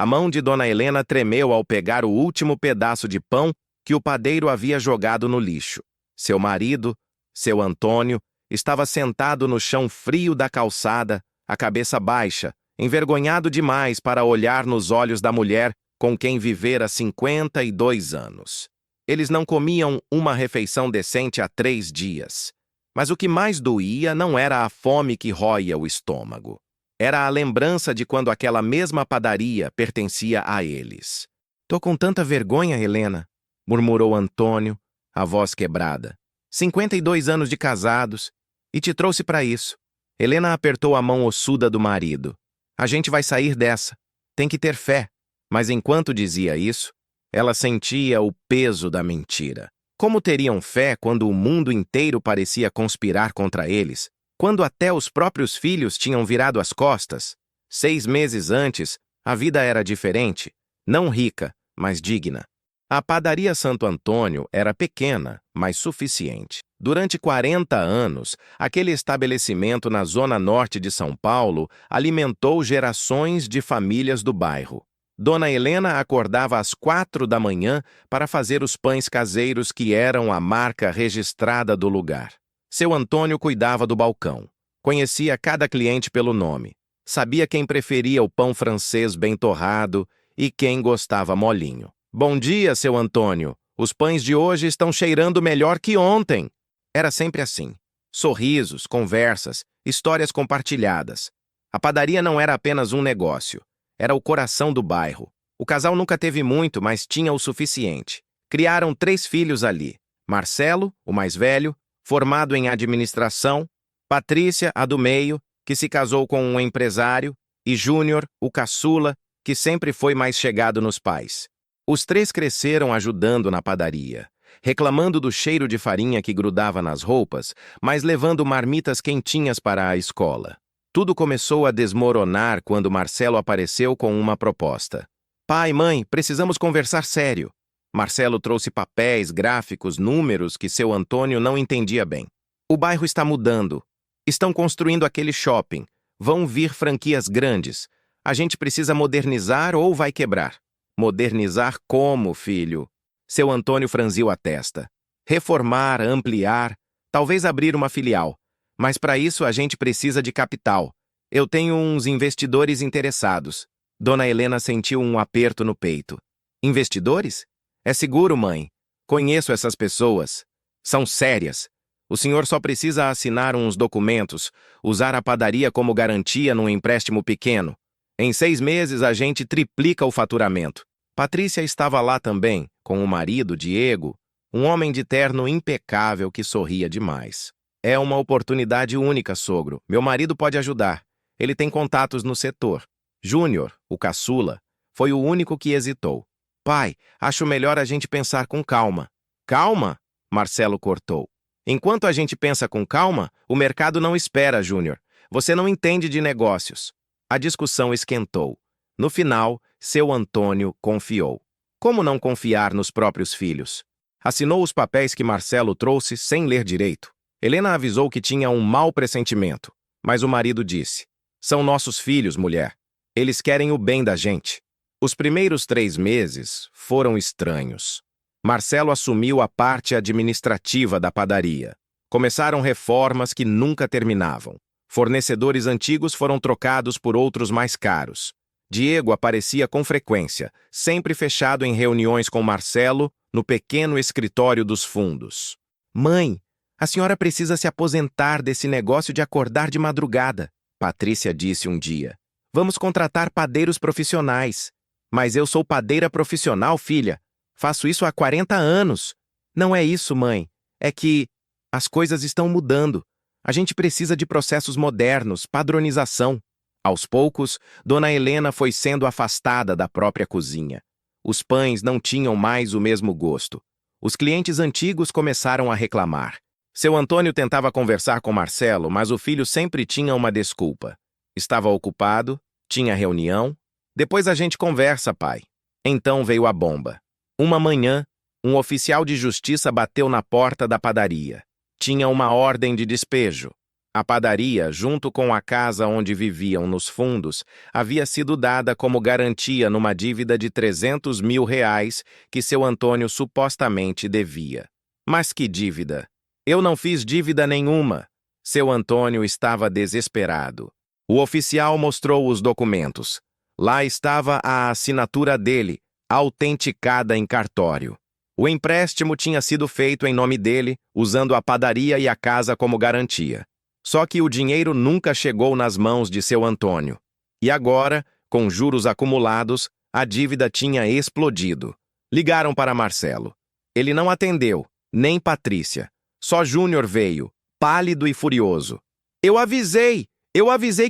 A mão de Dona Helena tremeu ao pegar o último pedaço de pão que o padeiro havia jogado no lixo. Seu marido, seu Antônio, estava sentado no chão frio da calçada, a cabeça baixa, envergonhado demais para olhar nos olhos da mulher com quem vivera 52 anos. Eles não comiam uma refeição decente há 3 dias. Mas o que mais doía não era a fome que róia o estômago. Era a lembrança de quando aquela mesma padaria pertencia a eles. "Tô com tanta vergonha, Helena", murmurou Antônio, a voz quebrada. 52 anos de casados, e te trouxe para isso. Helena apertou a mão ossuda do marido. "A gente vai sair dessa. Tem que ter fé." Mas enquanto dizia isso, ela sentia o peso da mentira. Como teriam fé quando o mundo inteiro parecia conspirar contra eles? Quando até os próprios filhos tinham virado as costas? 6 meses antes, a vida era diferente. Não rica, mas digna. A padaria Santo Antônio era pequena, mas suficiente. Durante 40 anos, aquele estabelecimento na zona norte de São Paulo alimentou gerações de famílias do bairro. Dona Helena acordava às 4 da manhã para fazer os pães caseiros que eram a marca registrada do lugar. Seu Antônio cuidava do balcão. Conhecia cada cliente pelo nome. Sabia quem preferia o pão francês bem torrado e quem gostava molinho. "Bom dia, seu Antônio. Os pães de hoje estão cheirando melhor que ontem." Era sempre assim. Sorrisos, conversas, histórias compartilhadas. A padaria não era apenas um negócio. Era o coração do bairro. O casal nunca teve muito, mas tinha o suficiente. Criaram 3 filhos ali. Marcelo, o mais velho, formado em administração, Patrícia, a do meio, que se casou com um empresário, e Júnior, o caçula, que sempre foi mais chegado nos pais. Os 3 cresceram ajudando na padaria, reclamando do cheiro de farinha que grudava nas roupas, mas levando marmitas quentinhas para a escola. Tudo começou a desmoronar quando Marcelo apareceu com uma proposta. "Pai, mãe, precisamos conversar sério." Marcelo trouxe papéis, gráficos, números que seu Antônio não entendia bem. "O bairro está mudando. Estão construindo aquele shopping. Vão vir franquias grandes. A gente precisa modernizar ou vai quebrar." "Modernizar como, filho?" Seu Antônio franziu a testa. "Reformar, ampliar, talvez abrir uma filial. Mas para isso a gente precisa de capital. Eu tenho uns investidores interessados." Dona Helena sentiu um aperto no peito. "Investidores? É seguro, mãe. Conheço essas pessoas. São sérias. O senhor só precisa assinar uns documentos, usar a padaria como garantia num empréstimo pequeno. Em 6 meses a gente triplica o faturamento." Patrícia estava lá também, com o marido, Diego, um homem de terno impecável que sorria demais. "É uma oportunidade única, sogro. Meu marido pode ajudar. Ele tem contatos no setor." Júnior, o caçula, foi o único que hesitou. "Pai, acho melhor a gente pensar com calma." "Calma?" Marcelo cortou. "Enquanto a gente pensa com calma, o mercado não espera, Júnior. Você não entende de negócios." A discussão esquentou. No final, seu Antônio confiou. Como não confiar nos próprios filhos? Assinou os papéis que Marcelo trouxe sem ler direito. Helena avisou que tinha um mau pressentimento, mas o marido disse: "São nossos filhos, mulher. Eles querem o bem da gente." Os primeiros 3 meses foram estranhos. Marcelo assumiu a parte administrativa da padaria. Começaram reformas que nunca terminavam. Fornecedores antigos foram trocados por outros mais caros. Diego aparecia com frequência, sempre fechado em reuniões com Marcelo no pequeno escritório dos fundos. "Mãe, a senhora precisa se aposentar desse negócio de acordar de madrugada", Patrícia disse um dia. "Vamos contratar padeiros profissionais." "Mas eu sou padeira profissional, filha. Faço isso há 40 anos. "Não é isso, mãe. É que as coisas estão mudando. A gente precisa de processos modernos, padronização." Aos poucos, Dona Helena foi sendo afastada da própria cozinha. Os pães não tinham mais o mesmo gosto. Os clientes antigos começaram a reclamar. Seu Antônio tentava conversar com Marcelo, mas o filho sempre tinha uma desculpa. Estava ocupado, tinha reunião. "Depois a gente conversa, pai." Então veio a bomba. Uma manhã, um oficial de justiça bateu na porta da padaria. Tinha uma ordem de despejo. A padaria, junto com a casa onde viviam nos fundos, havia sido dada como garantia numa dívida de R$ 300.000 que seu Antônio supostamente devia. Mas que dívida? Eu não fiz dívida nenhuma. Seu Antônio estava desesperado. O oficial mostrou os documentos. Lá estava a assinatura dele, autenticada em cartório. O empréstimo tinha sido feito em nome dele, usando a padaria e a casa como garantia. Só que o dinheiro nunca chegou nas mãos de seu Antônio. E agora, com juros acumulados, a dívida tinha explodido. Ligaram para Marcelo. Ele não atendeu, nem Patrícia. Só Júnior veio, pálido e furioso. Eu avisei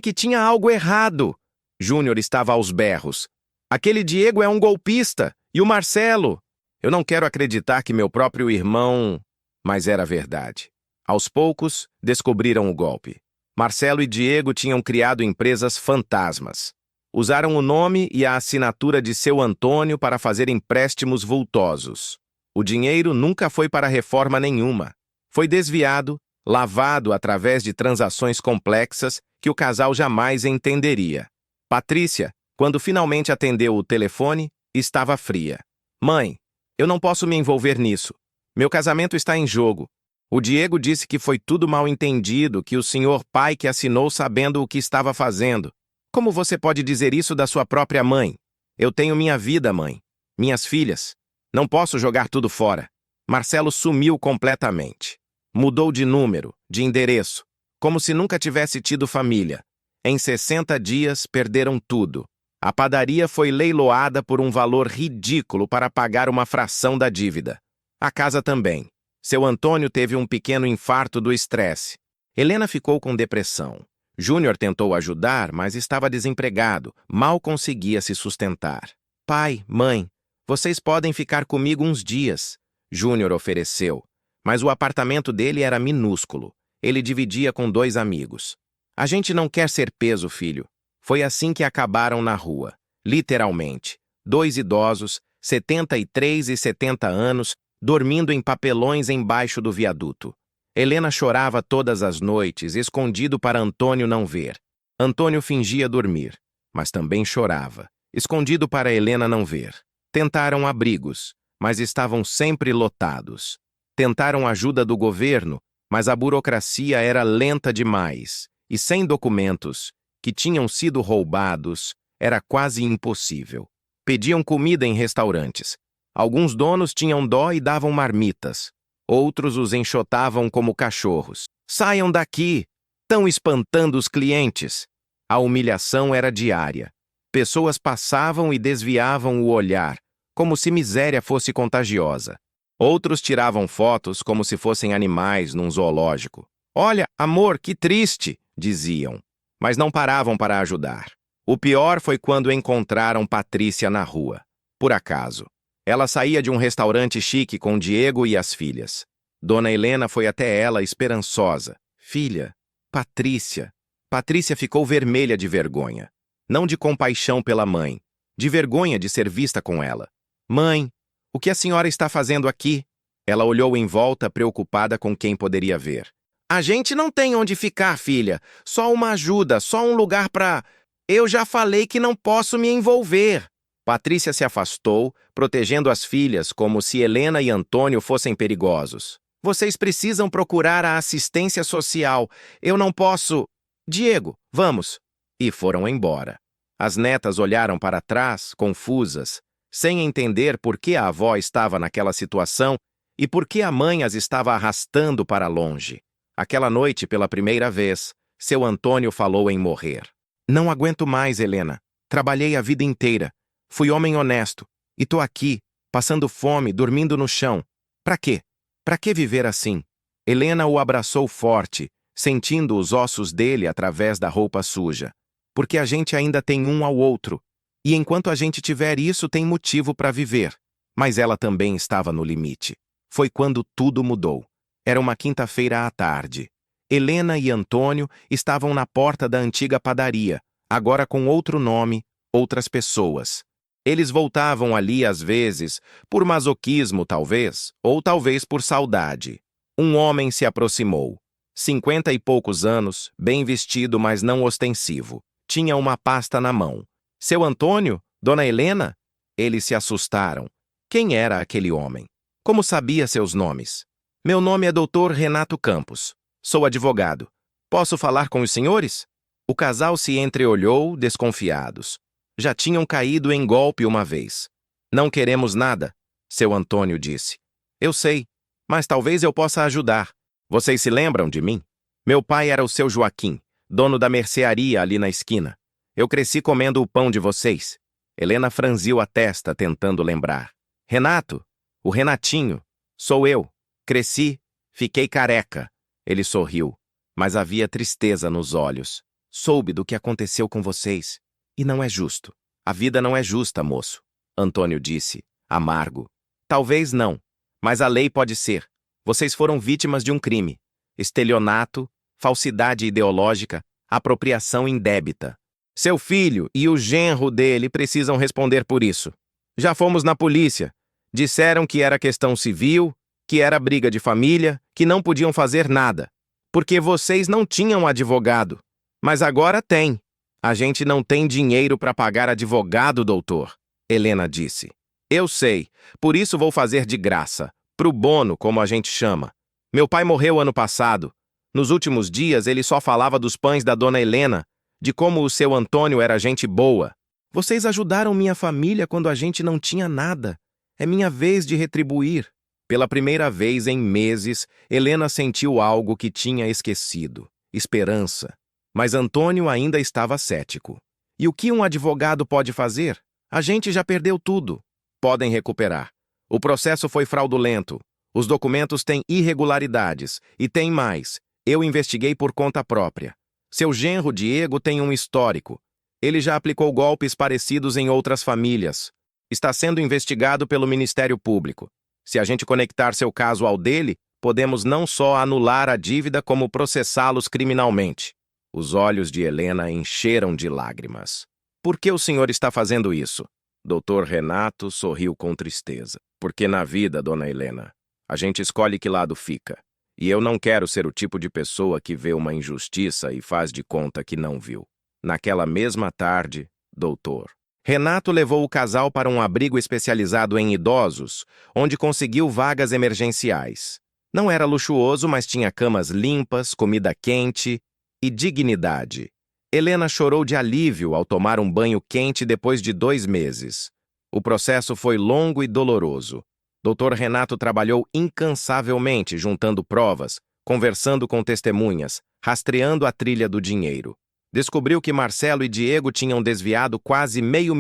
que tinha algo errado. Júnior estava aos berros. Aquele Diego é um golpista. E o Marcelo? Eu não quero acreditar que meu próprio irmão... Mas era verdade. Aos poucos, descobriram o golpe. Marcelo e Diego tinham criado empresas fantasmas. Usaram o nome e a assinatura de seu Antônio para fazer empréstimos vultosos. O dinheiro nunca foi para reforma nenhuma. Foi desviado, lavado através de transações complexas que o casal jamais entenderia. Patrícia, quando finalmente atendeu o telefone, estava fria. Mãe, eu não posso me envolver nisso. Meu casamento está em jogo. O Diego disse que foi tudo mal entendido, que o senhor pai que assinou sabendo o que estava fazendo. Como você pode dizer isso da sua própria mãe? Eu tenho minha vida, mãe. Minhas filhas. Não posso jogar tudo fora. Marcelo sumiu completamente. Mudou de número, de endereço, como se nunca tivesse tido família. Em 60 dias, perderam tudo. A padaria foi leiloada por um valor ridículo para pagar uma fração da dívida. A casa também. Seu Antônio teve um pequeno infarto do estresse. Helena ficou com depressão. Júnior tentou ajudar, mas estava desempregado, mal conseguia se sustentar. Pai, mãe, vocês podem ficar comigo uns dias. Júnior ofereceu, mas o apartamento dele era minúsculo. Ele dividia com 2 amigos. A gente não quer ser peso, filho. Foi assim que acabaram na rua. Literalmente. 2 idosos, 73 e 70 anos, dormindo em papelões embaixo do viaduto. Helena chorava todas as noites, escondido para Antônio não ver. Antônio fingia dormir, mas também chorava, escondido para Helena não ver. Tentaram abrigos, mas estavam sempre lotados. Tentaram ajuda do governo, mas a burocracia era lenta demais, e sem documentos, que tinham sido roubados, era quase impossível. Pediam comida em restaurantes. Alguns donos tinham dó e davam marmitas. Outros os enxotavam como cachorros. Saiam daqui! Estão espantando os clientes! A humilhação era diária. Pessoas passavam e desviavam o olhar, como se miséria fosse contagiosa. Outros tiravam fotos como se fossem animais num zoológico. Olha, amor, que triste! Diziam. Mas não paravam para ajudar. O pior foi quando encontraram Patrícia na rua. Por acaso. Ela saía de um restaurante chique com Diego e as filhas. Dona Helena foi até ela esperançosa. Filha, Patrícia. Patrícia ficou vermelha de vergonha. Não de compaixão pela mãe. De vergonha de ser vista com ela. Mãe, o que a senhora está fazendo aqui? Ela olhou em volta, preocupada com quem poderia ver. A gente não tem onde ficar, filha. Só uma ajuda, só um lugar para... Eu já falei que não posso me envolver. Patrícia se afastou, protegendo as filhas como se Helena e Antônio fossem perigosos. Vocês precisam procurar a assistência social. Eu não posso... Diego, vamos. E foram embora. As netas olharam para trás, confusas, sem entender por que a avó estava naquela situação e por que a mãe as estava arrastando para longe. Aquela noite, pela primeira vez, seu Antônio falou em morrer. Não aguento mais, Helena. Trabalhei a vida inteira. Fui homem honesto. E tô aqui, passando fome, dormindo no chão. Pra quê? Pra que viver assim? Helena o abraçou forte, sentindo os ossos dele através da roupa suja. Porque a gente ainda tem um ao outro. E enquanto a gente tiver isso, tem motivo para viver. Mas ela também estava no limite. Foi quando tudo mudou. Era uma quinta-feira à tarde. Helena e Antônio estavam na porta da antiga padaria, agora com outro nome, outras pessoas. Eles voltavam ali às vezes, por masoquismo talvez, ou talvez por saudade. Um homem se aproximou. 50 e poucos anos, bem vestido, mas não ostensivo. Tinha uma pasta na mão. Seu Antônio? Dona Helena? Eles se assustaram. Quem era aquele homem? Como sabia seus nomes? Meu nome é Dr. Renato Campos. Sou advogado. Posso falar com os senhores? O casal se entreolhou, desconfiados. Já tinham caído em golpe uma vez. Não queremos nada, seu Antônio disse. Eu sei, mas talvez eu possa ajudar. Vocês se lembram de mim? Meu pai era o seu Joaquim, dono da mercearia ali na esquina. Eu cresci comendo o pão de vocês. Helena franziu a testa, tentando lembrar. Renato, o Renatinho, sou eu. Cresci, fiquei careca. Ele sorriu, mas havia tristeza nos olhos. Soube do que aconteceu com vocês. E não é justo. A vida não é justa, moço. Antônio disse, amargo. Talvez não, mas a lei pode ser. Vocês foram vítimas de um crime. Estelionato, falsidade ideológica, apropriação indébita. Seu filho e o genro dele precisam responder por isso. Já fomos na polícia. Disseram que era questão civil, que era briga de família, que não podiam fazer nada. Porque vocês não tinham advogado. Mas agora tem. A gente não tem dinheiro para pagar advogado, doutor, Helena disse. Eu sei, por isso vou fazer de graça, pro bono, como a gente chama. Meu pai morreu ano passado. Nos últimos dias ele só falava dos pães da dona Helena, de como o seu Antônio era gente boa. Vocês ajudaram minha família quando a gente não tinha nada. É minha vez de retribuir. Pela primeira vez em meses, Helena sentiu algo que tinha esquecido. Esperança. Mas Antônio ainda estava cético. E o que um advogado pode fazer? A gente já perdeu tudo. Podem recuperar. O processo foi fraudulento. Os documentos têm irregularidades. E tem mais. Eu investiguei por conta própria. Seu genro Diego tem um histórico. Ele já aplicou golpes parecidos em outras famílias. Está sendo investigado pelo Ministério Público. Se a gente conectar seu caso ao dele, podemos não só anular a dívida, como processá-los criminalmente. Os olhos de Helena encheram de lágrimas. Por que o senhor está fazendo isso? Dr. Renato sorriu com tristeza. Porque na vida, dona Helena, a gente escolhe que lado fica. E eu não quero ser o tipo de pessoa que vê uma injustiça e faz de conta que não viu. Naquela mesma tarde, doutor Renato levou o casal para um abrigo especializado em idosos, onde conseguiu vagas emergenciais. Não era luxuoso, mas tinha camas limpas, comida quente e dignidade. Helena chorou de alívio ao tomar um banho quente depois de 2 meses. O processo foi longo e doloroso. Dr. Renato trabalhou incansavelmente juntando provas, conversando com testemunhas, rastreando a trilha do dinheiro. Descobriu que Marcelo e Diego tinham desviado quase R$500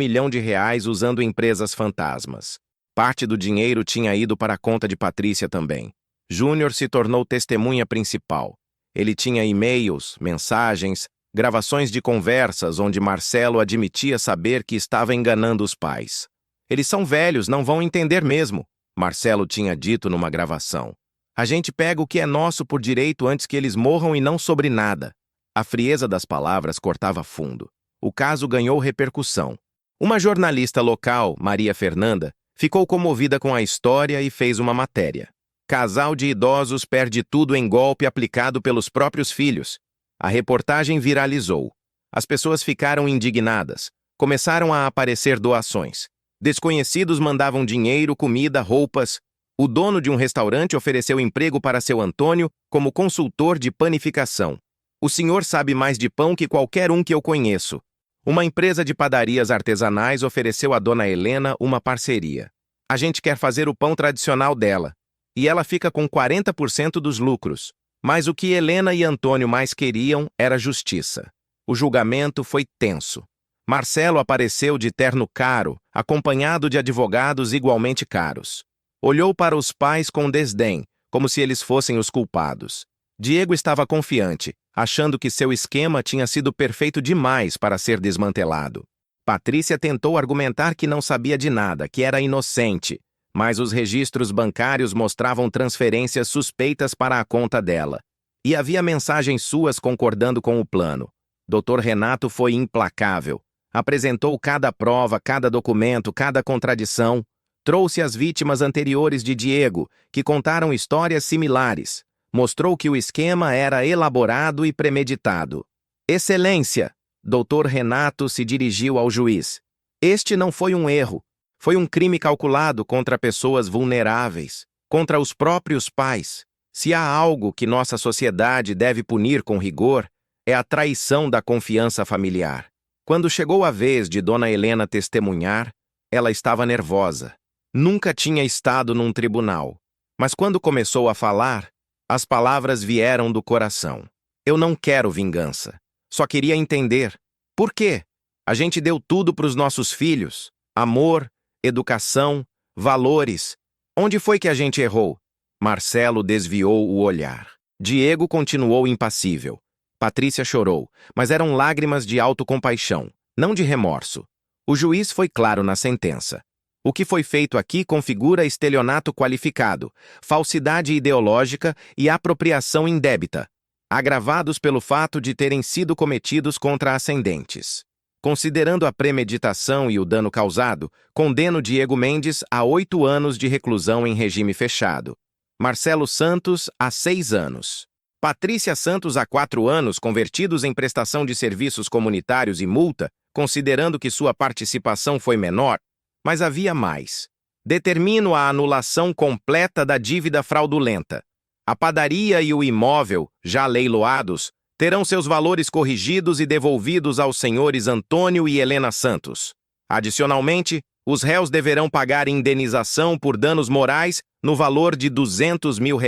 mil usando empresas fantasmas. Parte do dinheiro tinha ido para a conta de Patrícia também. Júnior se tornou testemunha principal. Ele tinha e-mails, mensagens, gravações de conversas onde Marcelo admitia saber que estava enganando os pais. Eles são velhos, não vão entender mesmo, Marcelo tinha dito numa gravação. A gente pega o que é nosso por direito antes que eles morram e não sobre nada. A frieza das palavras cortava fundo. O caso ganhou repercussão. Uma jornalista local, Maria Fernanda, ficou comovida com a história e fez uma matéria. Casal de idosos perde tudo em golpe aplicado pelos próprios filhos. A reportagem viralizou. As pessoas ficaram indignadas. Começaram a aparecer doações. Desconhecidos mandavam dinheiro, comida, roupas. O dono de um restaurante ofereceu emprego para seu Antônio como consultor de panificação. O senhor sabe mais de pão que qualquer um que eu conheço. Uma empresa de padarias artesanais ofereceu à dona Helena uma parceria. A gente quer fazer o pão tradicional dela. E ela fica com 40% dos lucros. Mas o que Helena e Antônio mais queriam era justiça. O julgamento foi tenso. Marcelo apareceu de terno caro, acompanhado de advogados igualmente caros. Olhou para os pais com desdém, como se eles fossem os culpados. Diego estava confiante, achando que seu esquema tinha sido perfeito demais para ser desmantelado. Patrícia tentou argumentar que não sabia de nada, que era inocente, mas os registros bancários mostravam transferências suspeitas para a conta dela. E havia mensagens suas concordando com o plano. Dr. Renato foi implacável. Apresentou cada prova, cada documento, cada contradição. Trouxe as vítimas anteriores de Diego, que contaram histórias similares. mostrou que o esquema era elaborado e premeditado. Excelência! Dr. Renato se dirigiu ao juiz. Este não foi um erro. Foi um crime calculado contra pessoas vulneráveis, contra os próprios pais. Se há algo que nossa sociedade deve punir com rigor, é a traição da confiança familiar. Quando chegou a vez de Dona Helena testemunhar, ela estava nervosa. Nunca tinha estado num tribunal. Mas quando começou a falar, as palavras vieram do coração. Eu não quero vingança. Só queria entender. Por quê? A gente deu tudo para os nossos filhos. Amor, educação, valores. Onde foi que a gente errou? Marcelo desviou o olhar. Diego continuou impassível. Patrícia chorou, mas eram lágrimas de autocompaixão, não de remorso. O juiz foi claro na sentença. O que foi feito aqui configura estelionato qualificado, falsidade ideológica e apropriação indébita, agravados pelo fato de terem sido cometidos contra ascendentes. Considerando a premeditação e o dano causado, condeno Diego Mendes a 8 anos de reclusão em regime fechado. Marcelo Santos a 6 anos. Patrícia Santos a 4 anos convertidos em prestação de serviços comunitários e multa, considerando que sua participação foi menor, mas havia mais. Determino a anulação completa da dívida fraudulenta. A padaria e o imóvel, já leiloados, terão seus valores corrigidos e devolvidos aos senhores Antônio e Helena Santos. Adicionalmente, os réus deverão pagar indenização por danos morais no valor de R$ 200 mil.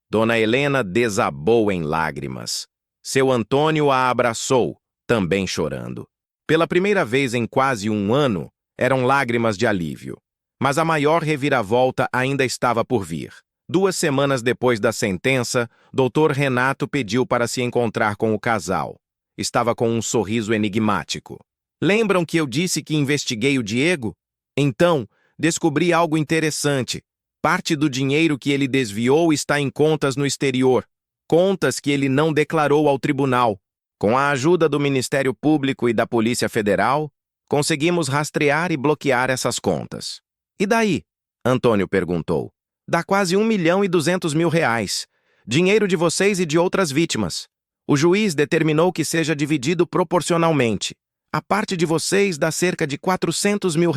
Dona Helena desabou em lágrimas. Seu Antônio a abraçou, também chorando. Pela primeira vez em quase um ano, eram lágrimas de alívio. Mas a maior reviravolta ainda estava por vir. 2 semanas depois da sentença, Dr. Renato pediu para se encontrar com o casal. Estava com um sorriso enigmático. Lembram que eu disse que investiguei o Diego? Então, descobri algo interessante. Parte do dinheiro que ele desviou está em contas no exterior. Contas que ele não declarou ao tribunal. Com a ajuda do Ministério Público e da Polícia Federal, conseguimos rastrear e bloquear essas contas. E daí? Antônio perguntou. Dá quase R$ 1.200.000. Dinheiro de vocês e de outras vítimas. O juiz determinou que seja dividido proporcionalmente. A parte de vocês dá cerca de R$ 400 mil.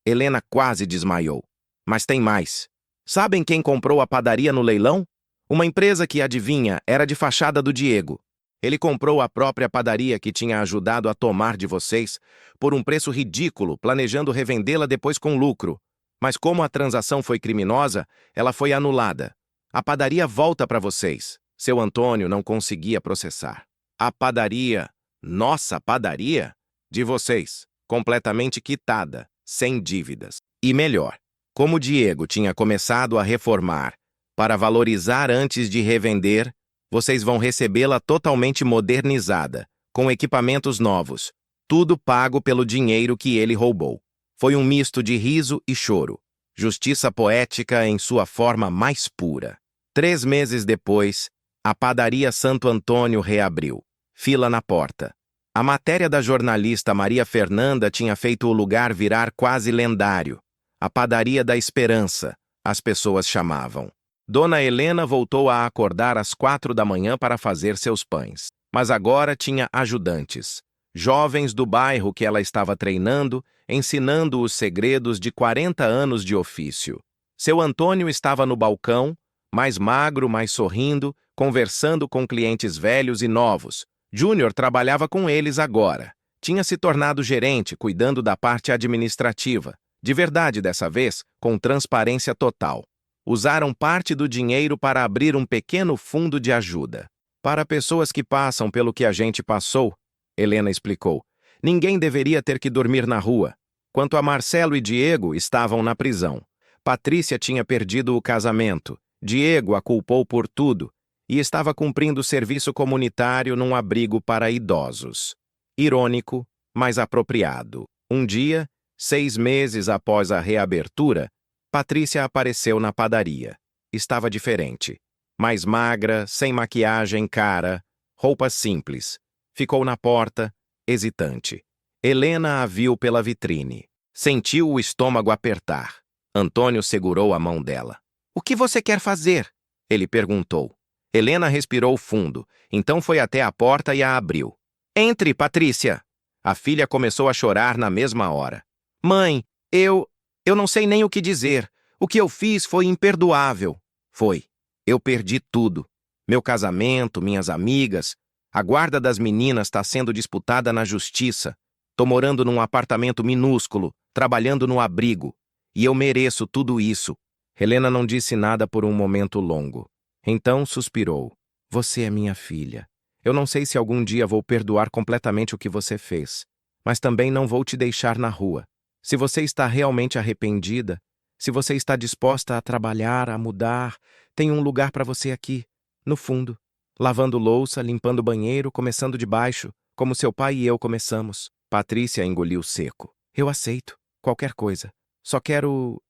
Helena quase desmaiou. Mas tem mais. Sabem quem comprou a padaria no leilão? Uma empresa que, adivinha, era de fachada do Diego. Ele comprou a própria padaria que tinha ajudado a tomar de vocês por um preço ridículo, planejando revendê-la depois com lucro. Mas como a transação foi criminosa, ela foi anulada. A padaria volta para vocês. Seu Antônio não conseguia processar. A padaria, nossa padaria, de vocês, completamente quitada, sem dívidas. E melhor, como Diego tinha começado a reformar para valorizar antes de revender, vocês vão recebê-la totalmente modernizada, com equipamentos novos, tudo pago pelo dinheiro que ele roubou. Foi um misto de riso e choro, justiça poética em sua forma mais pura. 3 meses depois, a padaria Santo Antônio reabriu. Fila na porta. A matéria da jornalista Maria Fernanda tinha feito o lugar virar quase lendário. A padaria da esperança, as pessoas chamavam. Dona Helena voltou a acordar às 4 da manhã para fazer seus pães. Mas agora tinha ajudantes. Jovens do bairro que ela estava treinando, ensinando os segredos de 40 anos de ofício. Seu Antônio estava no balcão, mais magro, mais sorrindo, conversando com clientes velhos e novos. Júnior trabalhava com eles agora. Tinha se tornado gerente, cuidando da parte administrativa. De verdade dessa vez, com transparência total. Usaram parte do dinheiro para abrir um pequeno fundo de ajuda. Para pessoas que passam pelo que a gente passou, Helena explicou, ninguém deveria ter que dormir na rua. Quanto a Marcelo e Diego, estavam na prisão. Patrícia tinha perdido o casamento. Diego a culpou por tudo e estava cumprindo serviço comunitário num abrigo para idosos. Irônico, mas apropriado. Um dia, 6 meses após a reabertura, Patrícia apareceu na padaria. Estava diferente. Mais magra, sem maquiagem cara, roupas simples. Ficou na porta, hesitante. Helena a viu pela vitrine. Sentiu o estômago apertar. Antônio segurou a mão dela. O que você quer fazer? Ele perguntou. Helena respirou fundo, então foi até a porta e a abriu. Entre, Patrícia! A filha começou a chorar na mesma hora. Mãe, eu não sei nem o que dizer. O que eu fiz foi imperdoável. Foi. Eu perdi tudo. Meu casamento, minhas amigas. A guarda das meninas está sendo disputada na justiça. Tô morando num apartamento minúsculo, trabalhando no abrigo. E eu mereço tudo isso. Helena não disse nada por um momento longo. Então suspirou. Você é minha filha. Eu não sei se algum dia vou perdoar completamente o que você fez, mas também não vou te deixar na rua. Se você está realmente arrependida, se você está disposta a trabalhar, a mudar, tem um lugar para você aqui, no fundo, lavando louça, limpando o banheiro, começando de baixo, como seu pai e eu começamos. Patrícia engoliu seco. Eu aceito, qualquer coisa. Só quero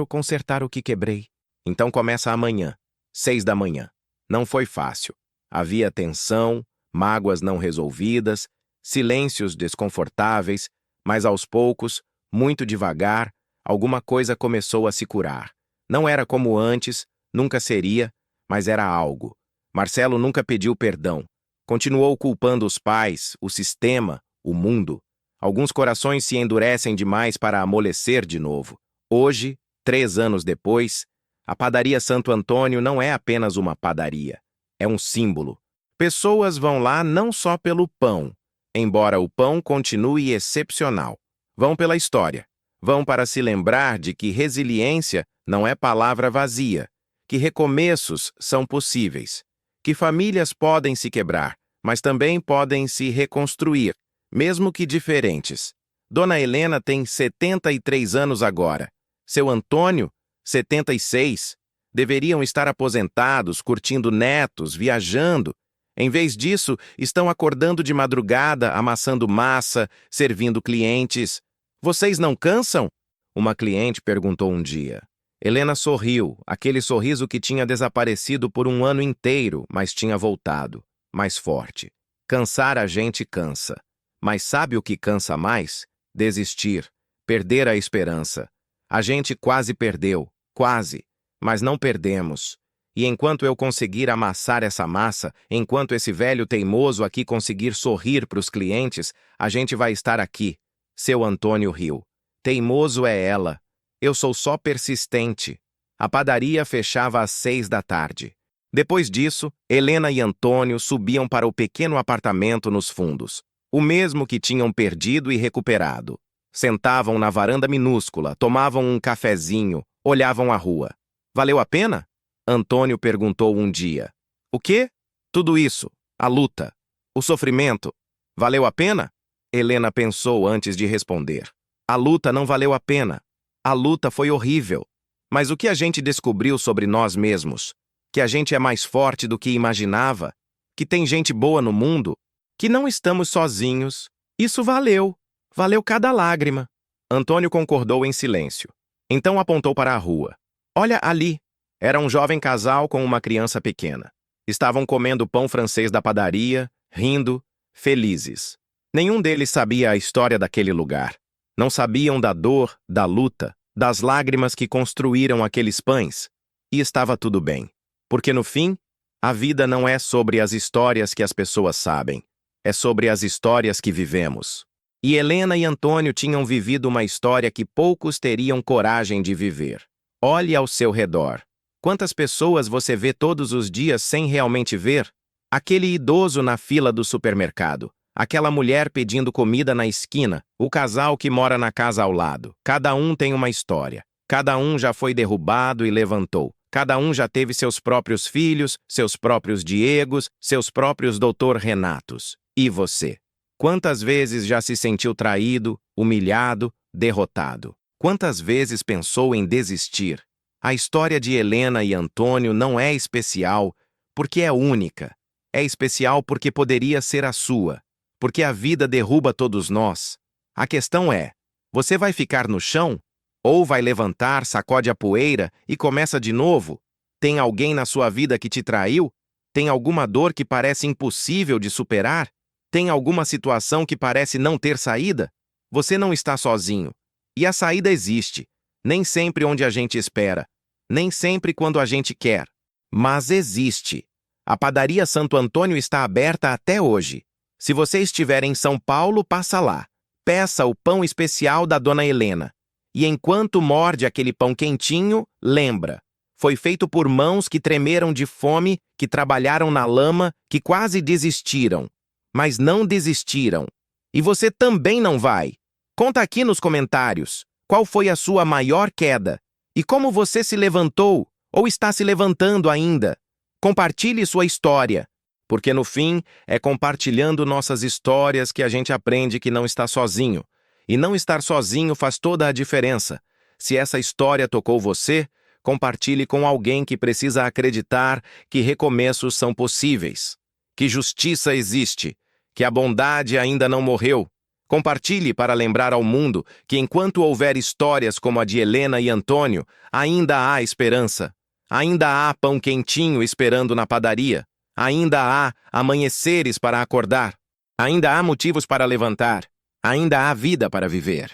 consertar o que quebrei. Então começa amanhã, 6 da manhã. Não foi fácil. Havia tensão, mágoas não resolvidas, silêncios desconfortáveis, mas aos poucos, muito devagar, alguma coisa começou a se curar. Não era como antes, nunca seria, mas era algo. Marcelo nunca pediu perdão. Continuou culpando os pais, o sistema, o mundo. Alguns corações se endurecem demais para amolecer de novo. Hoje, 3 anos depois, a padaria Santo Antônio não é apenas uma padaria. É um símbolo. Pessoas vão lá não só pelo pão, embora o pão continue excepcional. Vão pela história. Vão para se lembrar de que resiliência não é palavra vazia, que recomeços são possíveis, que famílias podem se quebrar, mas também podem se reconstruir, mesmo que diferentes. Dona Helena tem 73 anos agora. Seu Antônio, 76. Deveriam estar aposentados, curtindo netos, viajando. Em vez disso, estão acordando de madrugada, amassando massa, servindo clientes. Vocês não cansam? Uma cliente perguntou um dia. Helena sorriu, aquele sorriso que tinha desaparecido por um ano inteiro, mas tinha voltado, mais forte. Cansar a gente cansa. Mas sabe o que cansa mais? Desistir, perder a esperança. A gente quase perdeu, quase, mas não perdemos. E enquanto eu conseguir amassar essa massa, enquanto esse velho teimoso aqui conseguir sorrir para os clientes, a gente vai estar aqui. Seu Antônio riu. Teimoso é ela. Eu sou só persistente. A padaria fechava às 6 da tarde. Depois disso, Helena e Antônio subiam para o pequeno apartamento nos fundos, o mesmo que tinham perdido e recuperado. Sentavam na varanda minúscula, tomavam um cafezinho, olhavam a rua. Valeu a pena? Antônio perguntou um dia. O quê? Tudo isso, a luta, o sofrimento. Valeu a pena? Helena pensou antes de responder. A luta não valeu a pena. A luta foi horrível. Mas o que a gente descobriu sobre nós mesmos? Que a gente é mais forte do que imaginava? Que tem gente boa no mundo? Que não estamos sozinhos? Isso valeu. Valeu cada lágrima. Antônio concordou em silêncio. Então apontou para a rua. Olha ali. Era um jovem casal com uma criança pequena. Estavam comendo pão francês da padaria, rindo, felizes. Nenhum deles sabia a história daquele lugar. Não sabiam da dor, da luta, das lágrimas que construíram aqueles pães. E estava tudo bem. Porque no fim, a vida não é sobre as histórias que as pessoas sabem. É sobre as histórias que vivemos. E Helena e Antônio tinham vivido uma história que poucos teriam coragem de viver. Olhe ao seu redor. Quantas pessoas você vê todos os dias sem realmente ver? Aquele idoso na fila do supermercado. Aquela mulher pedindo comida na esquina. O casal que mora na casa ao lado. Cada um tem uma história. Cada um já foi derrubado e levantou. Cada um já teve seus próprios filhos, seus próprios Diegos, seus próprios Doutor Renatos. E você? Quantas vezes já se sentiu traído, humilhado, derrotado? Quantas vezes pensou em desistir? A história de Helena e Antônio não é especial porque é única. É especial porque poderia ser a sua. Porque a vida derruba todos nós. A questão é, você vai ficar no chão? Ou vai levantar, sacode a poeira e começa de novo? Tem alguém na sua vida que te traiu? Tem alguma dor que parece impossível de superar? Tem alguma situação que parece não ter saída? Você não está sozinho. E a saída existe. Nem sempre onde a gente espera. Nem sempre quando a gente quer. Mas existe. A padaria Santo Antônio está aberta até hoje. Se você estiver em São Paulo, passa lá. Peça o pão especial da Dona Helena. E enquanto morde aquele pão quentinho, lembra. Foi feito por mãos que tremeram de fome, que trabalharam na lama, que quase desistiram. Mas não desistiram. E você também não vai. Conta aqui nos comentários qual foi a sua maior queda e como você se levantou ou está se levantando ainda. Compartilhe sua história, porque no fim é compartilhando nossas histórias que a gente aprende que não está sozinho. E não estar sozinho faz toda a diferença. Se essa história tocou você, compartilhe com alguém que precisa acreditar que recomeços são possíveis, que justiça existe, que a bondade ainda não morreu. Compartilhe para lembrar ao mundo que enquanto houver histórias como a de Helena e Antônio, ainda há esperança. Ainda há pão quentinho esperando na padaria. Ainda há amanheceres para acordar. Ainda há motivos para levantar. Ainda há vida para viver.